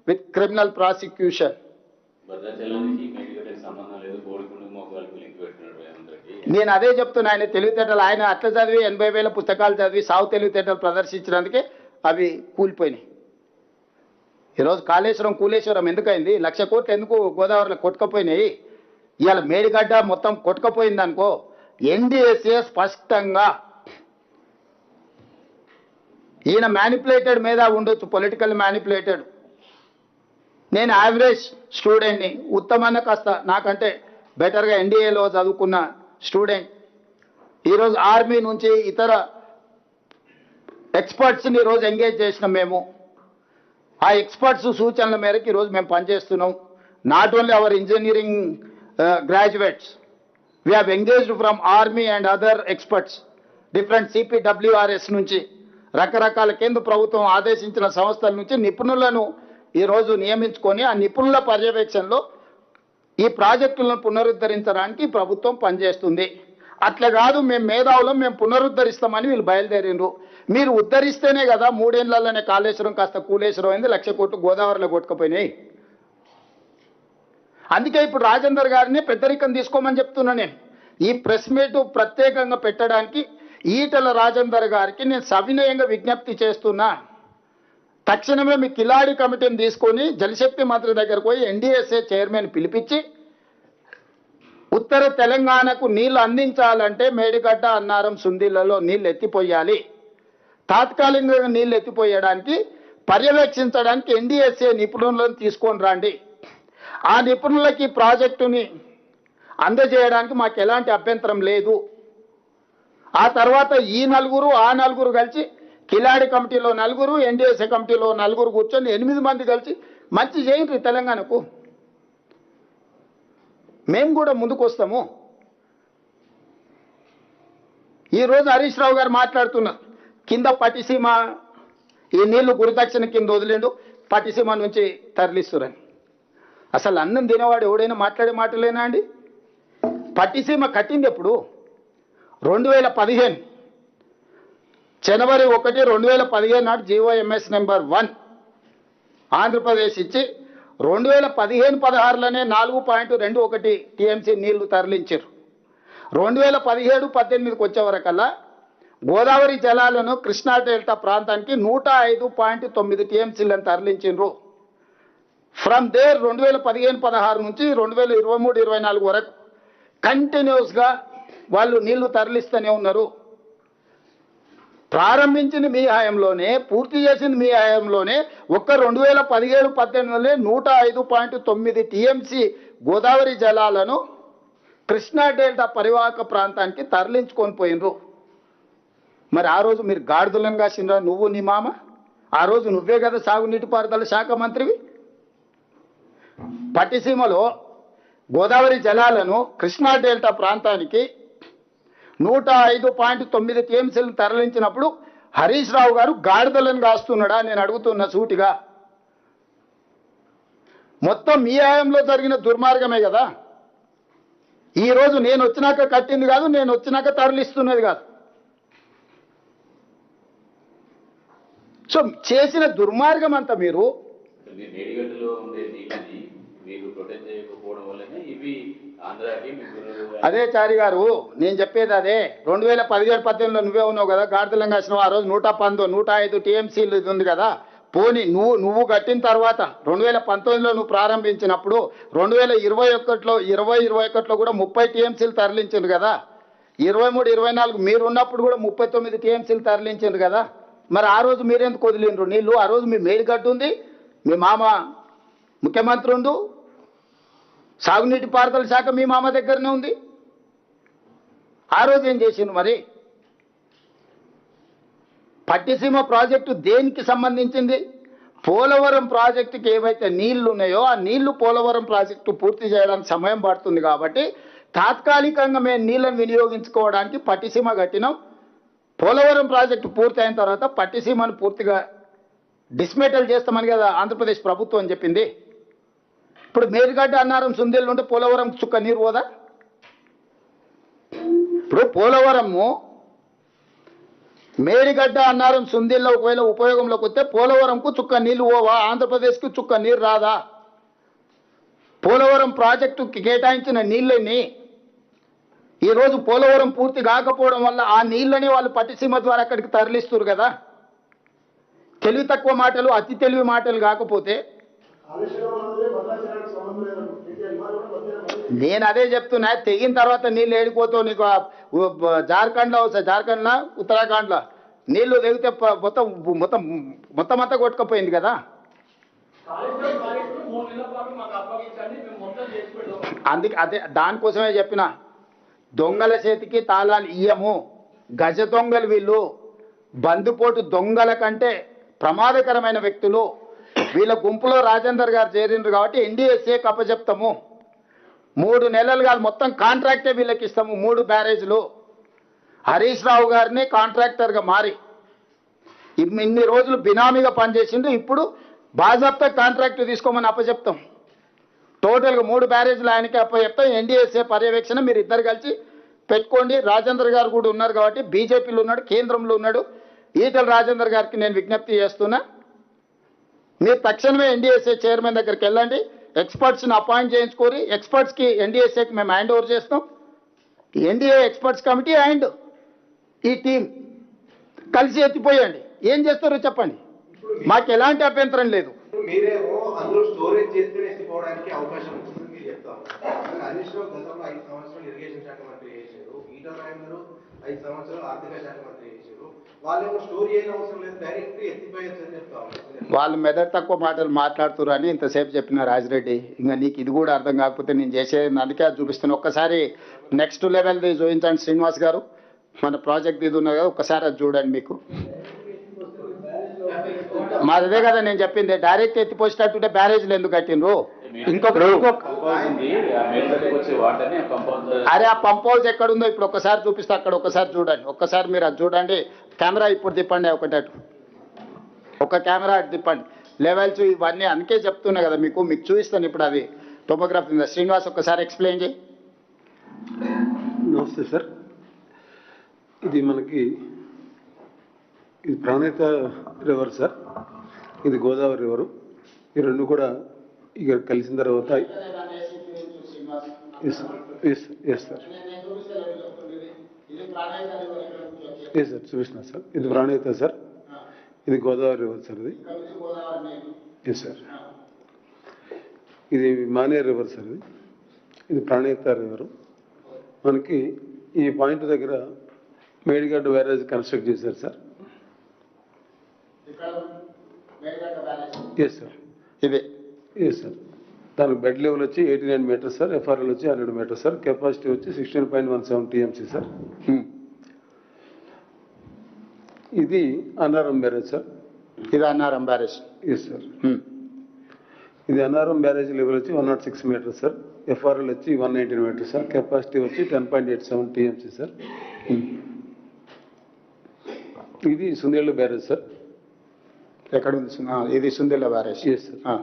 With criminal prosecution. నేను అదే చెప్తున్నా, ఆయన తెలివితేటలు ఆయన అట్లా చదివి 80,000 పుస్తకాలు చదివి సాగు తెలివితేటలు ప్రదర్శించడానికే అవి కూలిపోయినాయి. ఈరోజు కాళేశ్వరం కూలేశ్వరం ఎందుకైంది? 1,00,000 కోట్లు ఎందుకు గోదావరిలో కొట్టుకపోయినాయి? ఇవాళ మేడిగడ్డ మొత్తం కొట్టుకపోయింది అనుకో, ఎన్డీఎస్ఏ స్పష్టంగా ఈయన మ్యానిపులేటెడ్ మీద ఉండొచ్చు, పొలిటికల్ మ్యానిపులేటెడ్. నేను యావరేజ్ స్టూడెంట్ని, ఉత్తమన్న కాస్త నాకంటే బెటర్గా ఎన్డీఏలో చదువుకున్న స్టూడెంట్. ఈరోజు ఆర్మీ నుంచి ఇతర ఎక్స్పర్ట్స్ని ఈరోజు ఎంగేజ్ చేసినాం మేము. ఆ ఎక్స్పర్ట్స్ సూచనల మేరకు ఈరోజు మేము పనిచేస్తున్నాం. Not only our engineering graduates, we have engaged from army and other experts, different CPWRS నుంచి రకరకాల కేంద్ర ప్రభుత్వం ఆదేశించిన సంస్థల నుంచి నిపుణులను ఈరోజు నియమించుకొని ఆ నిపుణుల పర్యవేక్షణలో ఈ ప్రాజెక్టులను పునరుద్ధరించడానికి ప్రభుత్వం పనిచేస్తుంది. అట్లా కాదు మేము మేధావులం మేము పునరుద్ధరిస్తామని వీళ్ళు బయలుదేరిండ్రు. మీరు ఉద్ధరిస్తేనే కదా 3 ఏళ్లలోనే కాళేశ్వరం కాస్త కూలేశ్వరం అయింది, 1,00,000 కోట్లు గోదావరిలో కొట్టుకుపోయినాయి. అందుకే ఇప్పుడు రాజేందర్ గారిని పెద్దరికం తీసుకోమని చెప్తున్నా. నేను ఈ ప్రెస్ మీట్ ప్రత్యేకంగా పెట్టడానికి ఈటల రాజేందర్ గారికి నేను సవినయంగా విజ్ఞప్తి చేస్తున్నా. తక్షణమే మీ కిలాడి కమిటీని తీసుకొని జలశక్తి మంత్రి దగ్గరకు పోయి ఎన్డీఎస్ఏ చైర్మన్ పిలిపించి ఉత్తర తెలంగాణకు నీళ్లు అందించాలంటే మేడిగడ్డ, అన్నారం, సుందిళ్లలో నీళ్లు ఎత్తిపోయాలి. తాత్కాలికంగా నీళ్లు ఎత్తిపోయడానికి పర్యవేక్షించడానికి ఎన్డీఎస్ఏ నిపుణులను తీసుకొని రండి. ఆ నిపుణులకి ప్రాజెక్టుని అందజేయడానికి మాకు ఎలాంటి అభ్యంతరం లేదు. ఆ తర్వాత ఈ నలుగురు ఆ నలుగురు కలిసి కిలాడి కమిటీలో 4, ఎన్డీఎస్ఏ కమిటీలో 4 కూర్చొని 8 మంది కలిసి మంచి చేయండి తెలంగాణకు. మేము కూడా ముందుకు వస్తాము. ఈరోజు హరీష్ రావు గారు మాట్లాడుతున్నారు, కింద పట్టిసీమ ఈ నీళ్లు గురుదక్షిణ కింద వదిలేండు, పట్టిసీమ నుంచి తరలిస్తురని. అసలు అన్నం తినేవాడు ఎవడైనా మాట్లాడే మాటలేనా అండి? పట్టిసీమ కట్టింది ఎప్పుడు? 2015 జనవరి 1, 2015 నాడు GOMS నెంబర్ 1 ఆంధ్రప్రదేశ్ ఇచ్చి 2015-16లోనే 4.21 TMC నీళ్లు తరలించారు. 2017-18కి వచ్చేవరకల్లా గోదావరి జలాలను కృష్ణా డెల్టా ప్రాంతానికి 105.9 TMCలను తరలించారు. ఫ్రమ్ దేర్ 2015-16 నుంచి 2023-24 వరకు కంటిన్యూస్గా వాళ్ళు నీళ్లు తరలిస్తూనే ఉన్నారు. ప్రారంభించింది మీ హయాంలోనే, పూర్తి చేసింది మీ హయాంలోనే. ఒక్క 2017-18లోనే 105.9 TMC గోదావరి జలాలను కృష్ణా డెల్టా పరివాహక ప్రాంతానికి తరలించుకొని పోయినరు. మరి ఆ రోజు మీరు గాడిదలను కాసినరా? నువ్వు నీ మామ. ఆ రోజు నువ్వే కదా సాగునీటిపారుదల శాఖ మంత్రివి. పట్టిసీమలో గోదావరి జలాలను కృష్ణా డెల్టా ప్రాంతానికి 105.9 TMCలను తరలించినప్పుడు హరీష్ రావు గారు గాడిదలను కాస్తున్నాడా? నేను అడుగుతున్న సూటిగా. మొత్తం మీ హయాంలో జరిగిన దుర్మార్గమే కదా. ఈరోజు నేను వచ్చినాక కట్టింది కాదు, నేను వచ్చినాక తరలిస్తున్నది కాదు. సో చేసిన దుర్మార్గం అంతా మీరు అదే చారి గారు, నేను చెప్పేది అదే. 2017-18లో నువ్వే ఉన్నావు కదా, గాడిదలం కాసినావు. ఆ రోజు 105 TMCలు ఇది ఉంది కదా. పోనీ నువ్వు కట్టిన తర్వాత 2019లో నువ్వు ప్రారంభించినప్పుడు 2021లో కూడా 30 TMCలు తరలించింది కదా. 23-24 మీరు ఉన్నప్పుడు కూడా 39 TMCలు తరలించింది కదా. మరి ఆ రోజు మీరెందుకు వదిలిండ్రు నీళ్ళు? ఆ రోజు మీ మేడిగడ్డ ఉంది, మీ మామ ముఖ్యమంత్రి ఉండు, సాగునీటి పారుదల శాఖ మీ మామ దగ్గరనే ఉంది. ఆ రోజు ఏం చేసిండు మరి? పట్టిసీమ ప్రాజెక్టు దేనికి సంబంధించింది? పోలవరం ప్రాజెక్టుకి ఏవైతే నీళ్లు ఉన్నాయో ఆ నీళ్లు పోలవరం ప్రాజెక్టు పూర్తి చేయడానికి సమయం పడుతుంది కాబట్టి తాత్కాలికంగా మేము నీళ్లను వినియోగించుకోవడానికి పట్టిసీమ కట్టినాం. పోలవరం ప్రాజెక్టు పూర్తి అయిన తర్వాత పట్టిసీమను పూర్తిగా డిస్మెటల్ చేస్తామని కదా ఆంధ్రప్రదేశ్ ప్రభుత్వం చెప్పింది. ఇప్పుడు మేడిగడ్డ, అన్నారం, సుందేళ్ళు ఉంటే పోలవరం చుక్క నీరు పోదా? ఇప్పుడు పోలవరము మేడిగడ్డ అన్నారం సుందిల్లో ఒకవేళ ఉపయోగంలోకి వస్తే పోలవరంకు చుక్క నీళ్లు పోవా? ఆంధ్రప్రదేశ్కు చుక్క నీరు రాదా? పోలవరం ప్రాజెక్టుకి కేటాయించిన నీళ్ళని ఈరోజు పోలవరం పూర్తి కాకపోవడం వల్ల ఆ నీళ్ళని వాళ్ళు పట్టిసీమ ద్వారా అక్కడికి తరలిస్తారు కదా. తెలివి తక్కువ మాటలు, అతి తెలివి మాటలు కాకపోతే నేను అదే చెప్తున్నా. తెగిన తర్వాత నీళ్ళు ఏడిపోతావు. నీకు జార్ఖండ్లో వస్తాయి, జార్ఖండ్లో ఉత్తరాఖండ్లో నీళ్లు తెగితే మొత్తం మొత్తం మొత్తం అంతా కొట్టుకుపోయింది కదా. అందుకే అదే దానికోసమే చెప్పిన, దొంగల చేతికి తాళాలు ఇయ్యము. గజ దొంగలు వీళ్ళు, బందుపోటు దొంగల కంటే ప్రమాదకరమైన వ్యక్తులు. వీళ్ళ గుంపులో రాజేందర్ గారు చేరిండ్రు కాబట్టి ఎన్డీఎస్ఏకి అప్పచెప్తాము. 3 నెలలు కాదు, మొత్తం కాంట్రాక్టే వీళ్ళకి ఇస్తాము. 3 బ్యారేజ్లు. హరీష్ రావు గారిని కాంట్రాక్టర్గా మారి ఇన్ని రోజులు బినామీగా పనిచేసిండు. ఇప్పుడు బాజాప్తా కాంట్రాక్ట్ తీసుకోమని అప్పచెప్తాం. టోటల్గా 3 బ్యారేజ్లు ఆయనకి అప్పచెప్తాం. ఎన్డీఎస్ఏ పర్యవేక్షణ మీరు ఇద్దరు కలిసి పెట్టుకోండి. రాజేందర్ గారు కూడా ఉన్నారు కాబట్టి, బీజేపీలో ఉన్నాడు, కేంద్రంలో ఉన్నాడు. ఈటల రాజేందర్ గారికి నేను విజ్ఞప్తి చేస్తున్నా, మీరు తక్షణమే ఎన్డీఎస్ఏ చైర్మన్ దగ్గరికి వెళ్ళండి, ఎక్స్పర్ట్స్ని అపాయింట్ చేయించుకోరి. ఎక్స్పర్ట్స్కి ఎన్డీఎస్ఏకి మేము హ్యాండ్ ఓవర్ చేస్తాం. ఎన్డీఏ ఎక్స్పర్ట్స్ కమిటీ అండ్ ఈ టీం కలిసి ఎత్తిపోయండి. ఏం చేస్తారో చెప్పండి, మాకు ఎలాంటి అభ్యంతరం లేదు. మీరేమో అందులో స్టోరేజ్ చేస్తేనే ఎత్తిపోవడానికి అవకాశం ఉంటుందని మీరు చెప్తారు. హరీష్ రావు గతంలో 5 సంవత్సరాలు ఇరిగేషన్ శాఖ మంత్రి చేశారు. ఈటల రాజేందర్ 5 సంవత్సరాలు ఆర్థిక శాఖ మంత్రి చేశారు. వాళ్ళేమో స్టోర్ చేయని అవసరం లేదు, డైరెక్ట్ ఎత్తిపోయచ్చు అని చెప్తారు. వాళ్ళు మెదడు తక్కువ మాటలు మాట్లాడుతున్నారు అని ఇంతసేపు చెప్పిన రాజిరెడ్డి. ఇంకా నీకు ఇది కూడా అర్థం కాకపోతే నేను చేసేది అందుకే చూపిస్తాను. ఒక్కసారి నెక్స్ట్ లెవెల్ది చూపించండి శ్రీనివాస్ గారు. మన ప్రాజెక్ట్ ఇది ఉన్నది కదా, ఒక్కసారి అది చూడండి. మీకు మాదే కదా నేను చెప్పింది, డైరెక్ట్ ఎత్తిపోసేటట్టుంటే బ్యారేజ్లు ఎందుకు కట్టిండ్రు? అరే ఆ పంప్ హౌస్ ఎక్కడుందో ఇప్పుడు ఒక్కసారి చూపిస్తే అక్కడ ఒక్కసారి చూడండి. ఒక్కసారి మీరు అది చూడండి. కెమెరా ఇప్పుడు తిప్పండి, ఒకటట్టు ఒక కెమెరా అటు తిప్పండి. లెవెల్స్ ఇవన్నీ అందుకే చెప్తున్నా కదా మీకు చూపిస్తాను. ఇప్పుడు అది టోపోగ్రఫీ ఉంది. శ్రీనివాస్ ఒక్కసారి ఎక్స్ప్లెయిన్ చేయి. నమస్తే సార్. ఇది మనకి ఇది ప్రాణహిత రివర్ సార్, ఇది గోదావరి రివరు. ఈ రెండు కూడా ఇక కలిసిన తర్వాత ఎస్ సార్ చూపిస్తున్నా సార్. ఇది ప్రాణహిత సార్, ఇది గోదావరి రివర్ సార్. ఇది ఎస్ సార్. ఇది మానేర్ రివర్ సార్. ఇది ప్రాణహిత రివరు. మనకి ఈ పాయింట్ దగ్గర మేడిగడ్డ బ్యారేజ్ కన్స్ట్రక్ట్ చేశారు సార్. Yes sir. ఇదే ఎస్ సార్. దానికి బెడ్ లెవెల్ వచ్చి 89 మీటర్స్ సార్, ఎఫ్ఆర్ఎల్ వచ్చి 100 మీటర్స్ సార్, కెపాసిటీ వచ్చి 16.17 టీఎంసీ సార్. ఇది అన్నారం బ్యారేజ్ సార్. ఇది అన్నారం బ్యారేజ్. Yes sir. ఇది అన్నారం బ్యారేజ్ లెవెల్ వచ్చి 106 మీటర్స్ సార్, ఎఫ్ఆర్ఎల్ వచ్చి 119 మీటర్స్ సార్, కెపాసిటీ వచ్చి 10.87 టీఎంసీ సార్. ఇది సుందేళ్ల బ్యారేజ్ సార్. ఎక్కడ ఉంది? ఇది సుందేళ్ల బ్యారేజ్. Yes sir.